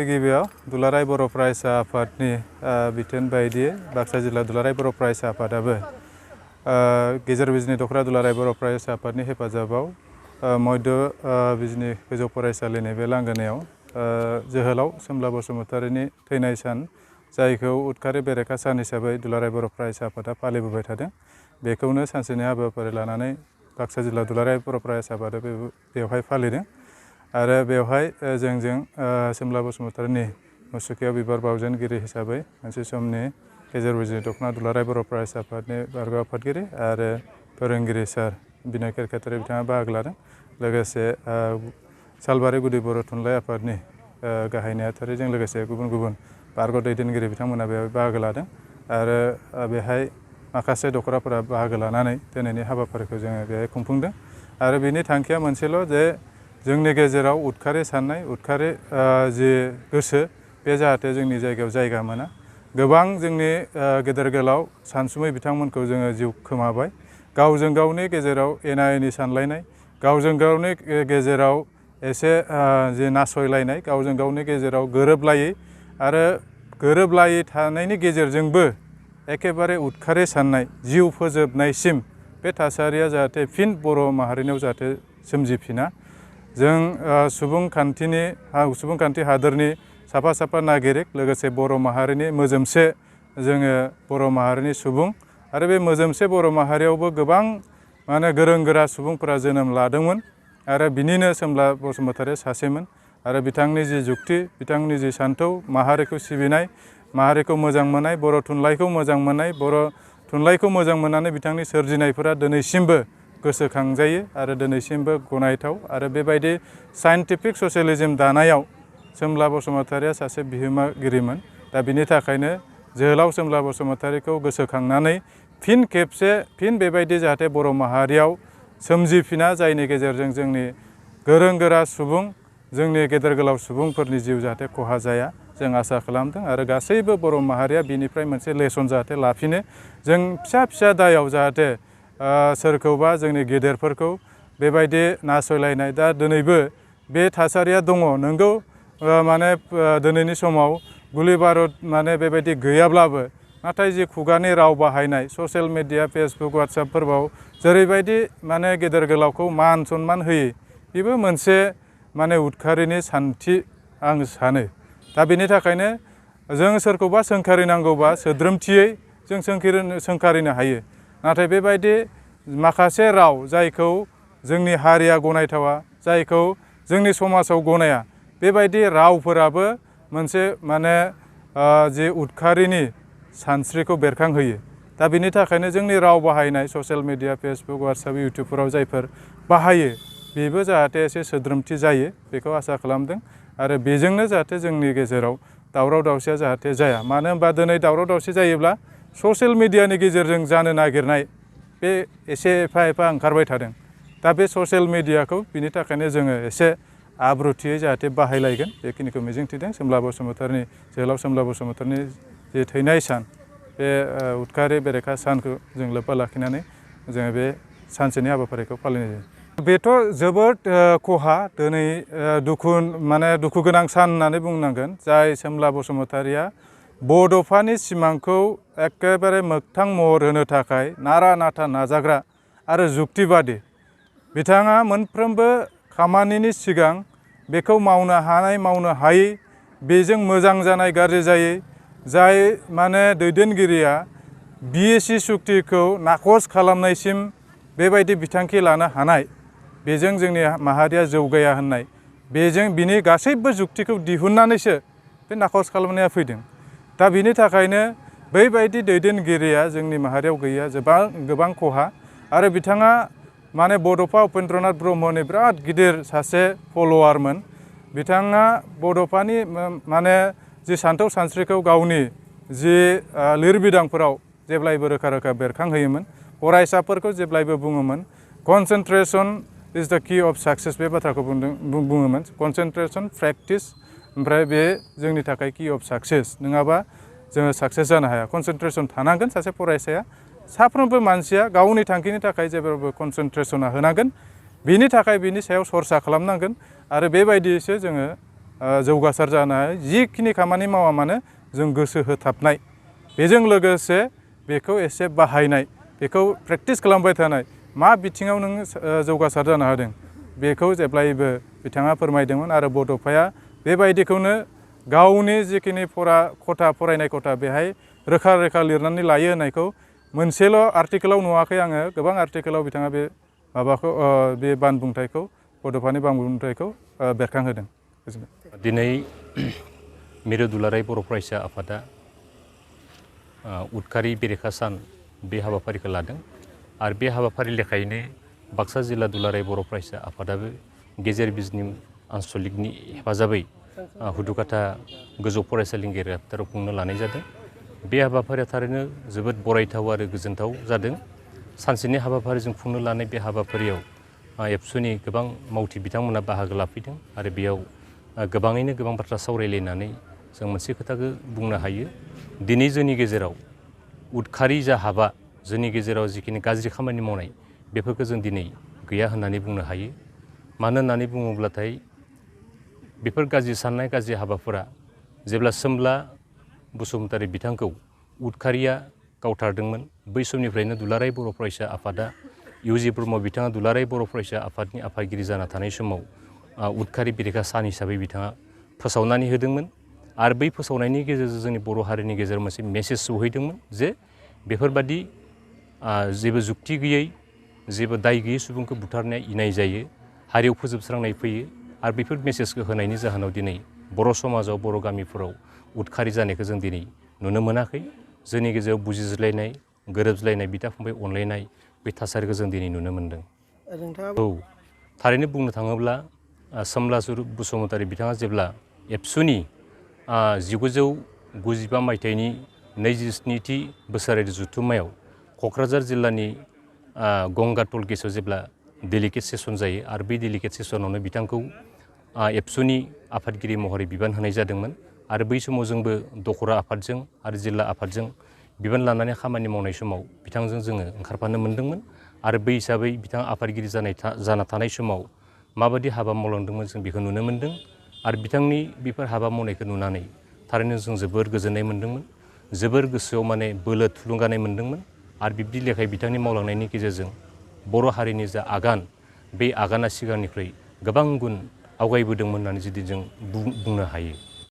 गिबियाव दुलाराय बर' फरायसा आफादनि बिथोन बायदियै बाक्सा जिल्ला दुलाराय बर' फरायसा आफादाबो गेजेर बिजनि दख'र दुलाराय बर' फरायसा आफादनि हेफाजाबाव मध्य बिजनि गोजौ फरायसालिनि बे लांगोनायाव जोहोलाव सोमब्ला बसुमतारीनि थैनाय सान जायखौ उदखारि बेरेखा सान हिसाबै दुलाराय बर' फरायसा आफादा फालिबोबाय थादों बेखौनो सानसेनि हाबाफारि लानानै बाक्सा जिल्ला दुलाराय बर' फरायसा आफादा बेवहाय फालिदों आरो बेवहाय जोंजों सोमब्ला बसुमतारीनि मुसुखायाव बिबार बावजेनगिरि हिसाबै मोनसे समनि गेजेर बिजनि दख'ना दुलाराय बर' फरायसा आफादनि बारग' आफादगिरि आरो फोरोंगिरि सार बिनय केरकेटारि बिथाङा बाहागो लादों लोगोसे सालबारि गुदि बर' थुनलाइ आफादनि गाहाय नेहाथारिजों लोगोसे गुबुन गुबुन बारग' दैदेनगिरि बिथांमोना बेवहाय बाहागो लादों आरो बेहाय माखासे दख'राफोरा बाहागो लानानै दिनैनि हाबाफारिखौ जोङो बेहाय खुंफुंदों आरो बेनि थांखिया मोनसेल' जे जोंनि गेजेराव उदखारि साननाय उदखारि जि गोसो बे जाहाथे जोंनि जायगायाव जायगा मोना गोबां जोंनि गेदेर गोलाव सानसुमै बिथांमोनखौ जोङो जिउ खोमाबाय गावजों गावनि गेजेराव एना एनि सानलायनाय गावजों गावनि गेजेराव एसे जि नासयलायनाय गावजों गावनि गेजेराव गोरोबलायै आरो गोरोबलायै थानायनि गेजेरजोंबो एखेबारे उदखारि साननाय जिउ फोजोबनायसिम बे थासारिया जाहाथे फिन बर' माहारिनियाव जाहाथे सोमजिफिना जों सुबुंखान्थि हादोरनि साफा साफा नागरिक लोगोसे बर' माहारिनि मोजोमसे जोङो बर' माहारिनि सुबुं आरो बे मोजोमसे बर' माहारियावबो गोबां गोरों गोरा सुबुंफोरा जोनोम लादोंमोन आरो बिनिनो सोमब्ला बसुमतारीया सासेमोन आरो बिथांनि जि जुक्ति बिथांनि जि सान्थौ माहारिखौ सिबिनाय माहारिखौ मोजां मोननाय बर' थुनलाइखौ मोजां मोननाय बर' थुनलाइखौ मोजां मोननानै बिथांनि सोरजिनायफोरा दिनैसिमबो गोसोखांजायो आरो दिनैसिमबो गनायथाव आरो बेबायदि साइन्टिफिक ससियेलिज्म दानायाव सोमब्ला बसुमतारीया सासे बिहोमागिरिमोन दा बिनि थाखायनो जोहोलाव सोमब्ला बसुमतारीखौ गोसोखांनानै फिन बेबायदि जाहाथे बर' माहारियाव सोमजिफिना जायनि गेजेरजों जोंनि गोरों गोरा सुबुं जोंनि गेदेर गोलाव सुबुंफोरनि जिउ जाहाथे खहा जाया जों आसा खालामदों आरो गासैबो बर' माहारिया बिनिफ्राय मोनसे लेसन जाहाथे लाफिनो जों फिसा फिसा दायाव जाहाथे सोरखौबा जोंनि गेदेरफोरखौ बेबायदि नासयलायनाय दा दिनैबो बे थासारिया दङ नोंगौ दिनैनि समाव गुलि बारुद बेबायदि गैयाब्लाबो नाथाय जि खुगानि राव बाहायनाय ससियेल मिडिया फेसबुक वाट्सएपफोराव जेरैबायदि गेदेर गोलावखौ मान सनमान होयै बेबो मोनसे उदखारिनि सान्थि आं सानो दा बेनि थाखायनो जों सोरखौबा सोंखारिनांगौबा सोद्रोमथियै जों सोंखारिनो हायो नाथाय बेबायदि माखासे राव जायखौ जोंनि हारिया गनायथावा जायखौ जोंनि समाजाव गनाया बेबायदि रावफोराबो मोनसे जि उदखारिनि सानस्रिखौ बेरखांहोयो दा बेनि थाखायनो जोंनि राव बाहायनाय ससियेल मिडिया फेसबुक वाट्सएप इउटुबफोराव जायफोर बाहायो बेबो जाहाथे एसे सोद्रोमथि जायो बेखौ आसा खालामदों आरो बेजोंनो जाहाथे जोंनि गेजेराव दावराव दावसिया जाहाथे जाया मानो होनबा दिनै दावराव दावसि जायोब्ला ससियेल मिडियानि गेजेरजों जानो नागिरनाय बे एसे एफा ओंखारबाय थादों दा बे ससियेल मिडियाखौ बिनि थाखायनो जोङो एसे आब्रुथियै जाहाथे बाहायलायगोन बेखिनिखौ मिजिंथिदों जोहोलाव सोमब्ला बसुमतारीनि जे थैनाय सान बे उदखारि बेरेखा सानखौ जों लोब्बा लाखिनानै जोङो बे सानसेनि हाबाफारिखौ फालिनाय जायो बेथ' जोबोद खहा दिनै दुखु गोनां सान होननानै बुंनांगोन जाय सोमब्ला बसुमतारीया बड'फानि सिमांखौ एखेबारे मोगथां महर होनो थाखाय नारा नाथा नाजाग्रा आरो जुक्तिबादि बिथाङा मोनफ्रोमबो खामानिनि सिगां बेखौ मावनो हानाय मावनो हायै बेजों मोजां जानाय गाज्रि जायै जाय दैदेनगिरिया बिएसि सुक्तिखौ नाखस खालामनायसिम बेबायदि बिथांखि लानो हानाय बेजों जोंनि माहारिया जौगाया होननाय बिनि गासैबो जुक्तिखौ दिहुननानैसो बे नाखस खालामनाया फैदों दा बिनि थाखायनो बैबायदि दैदेनगिरिया जोंनि माहारियाव गैया गोबां खहा आरो बिथाङा बड'फा उपेन्द्रनाथ ब्रह्मनि बिराद गिदिर सासे फल'वारमोन बिथाङा बड'फानि जि सान्थौ सानस्रिखौ गावनि जि लिरबिदांफोराव जेब्लायबो रोखा रोखा बेरखांहोयोमोन फरायसाफोरखौ जेब्लायबो बुङोमोन concentration is the key of success बे बाथ्राखौ बुङोमोन कनसेन्ट्रेसन प्रेक्टिस ओमफ्राय बे जोंनि थाखाय की अफ सक्सेस नङाबा जोङो सक्सेस जानो हाया कनसेन्ट्रेसन थानांगोन सासे फरायसाया साफ्रोमबो मानसिया गावनि थांखिनि थाखाय जेब्लाबो कनसेन्ट्रेसना होनांगोन बिनि थाखाय बिनि सायाव सरसा खालामनांगोन आरो बेबायदियैसो जोङो जौगासार जानो हायो जिखिनि खामानि मावा मानो जों गोसो होथाबनाय बेजों लोगोसे बेखौ एसे बाहायनाय बेखौ प्रेक्टिस खालामबाय थानाय मा बिथिङाव नों जौगासार जानो हादों बेखौ जेब्लायबो बिथाङा फोरमायदोंमोन आरो बड'फाया बेबायदिखौनो गावनि जिखिनि फरायनाय खथा बेहाय रोखा रोखा लिरनानै लायो होननायखौ मोनसेल' आर्टिकेलाव नुवाखै आङो गोबां आर्टिकेलाव बिथाङा बे माबाखौ बे बानबुंथायखौ बड'फानि बानबुंथायखौ बेरखांहोदों दिनै मिरु दुलाराय बर' फरायसा आफादा उदखारि बेरेखा सान बे हाबाफारिखौ लादों आरो बे हाबाफारि लेखायैनो बाक्सा जिल्ला दुलाराय बर' फरायसा आफादाबो गेजेर बिजनि आनसलिकनि हेफाजाबै हुदुकाटा गोजौ फरायसालिनि गेजेर फोथाराव खुंनो लानाय जादों बे हाबाफारिया थारैनो जोबोद बरायथाव आरो गोजोनथाव जादों सानसेनि हाबाफारिजों खुंनो लानाय बे हाबाफारियाव एबसुनि गोबां मावथि बिथांमोना बाहागो लाफैदों आरो बेयाव गोबाङैनो गोबां बाथ्रा सावरायलायनानै जों मोनसे खोथाखौ बुंनो हायो दिनै जोंनि गेजेराव उदखारि जा हाबा जोंनि गेजेराव जिखिनि गाज्रि खामानि मावनाय बेफोरखौ जों दिनै गैया होननानै बुंनो हायो मानो होननानै बुङोब्लाथाय बेफोर गाज्रि साननाय गाज्रि हाबाफोरा जेब्ला सोमब्ला बसुमतारी बिथांखौ उदखारिया गावथारदोंमोन बै समनिफ्रायनो दुलाराय बर' फरायसा आफादा इउजि ब्रह्म बिथाङा दुलाराय बर' फरायसा आफादनि आफादगिरि जाना थानाय समाव उदखारि बेरेखा सान हिसाबै बिथाङा फोसावनानै होदोंमोन आरो बै फोसावनायनि गेजेरजों जोंनि बर' हारिनि गेजेराव मोनसे मेसेज सहैदोंमोन जे बेफोरबादि जेबो जुक्ति गैयै जेबो दाय गैयै सुबुंखौ बुथारनाया इनाय जायो हारियाव फोजोबस्रांनाय फैयो आरो बेफोर मेसेजखौ होनायनि जाहोनाव दिनै बर' समाजाव बर' गामिफोराव उदखारि जानायखौ जों दिनै नुनो मोनाखै जोंनि गेजेराव बुजिज्लायनाय गोरोबज्लायनाय बिदा फंबाय अनलायनाय बे थासारिखौ जों दिनै नुनो मोन्दों औ थारैनो बुंनो थाङोब्ला सोमलासुर बसुमतारी बिथाङा जेब्ला एबसुनि 1995 मायथाइनि 27थि बोसोरारि जथुम्मायाव क'क्राझार जिल्लानि गंगा टलगेटआव जेब्ला डेलिगेट सेसन जायो आरो बे डेलिगेट सेसनावनो बिथांखौ एबसुनि आफादगिरि महरै बिबान होनाय जादोंमोन आरो बै समाव जोंबो दख'र आफादजों आरो जिल्ला आफादजों बिबान लानानै खामानि मावनाय समाव बिथांजों जोङो ओंखारफानो मोन्दोंमोन आरो बै हिसाबै बिथाङा आफादगिरि जाना थानाय समाव माबायदि हाबा मावलांदोंमोन जों बेखौ नुनो मोन्दों आरो बिथांनि बेफोर हाबा मावनायखौ नुनानै थारैनो जों जोबोर गोजोननाय मोन्दोंमोन जोबोर गोसोआव माने बोलो थुलुंगानाय मोन्दोंमोन आरो बिब्दि लेखाय बिथांनि मावलांनायनि गेजेरजों बर' हारिनि जा आगान बे आगाना सिगांनिख्रुइ गोबां गुन आवगायबोदोंमोन होननानै जुदि जों बुंनो हायो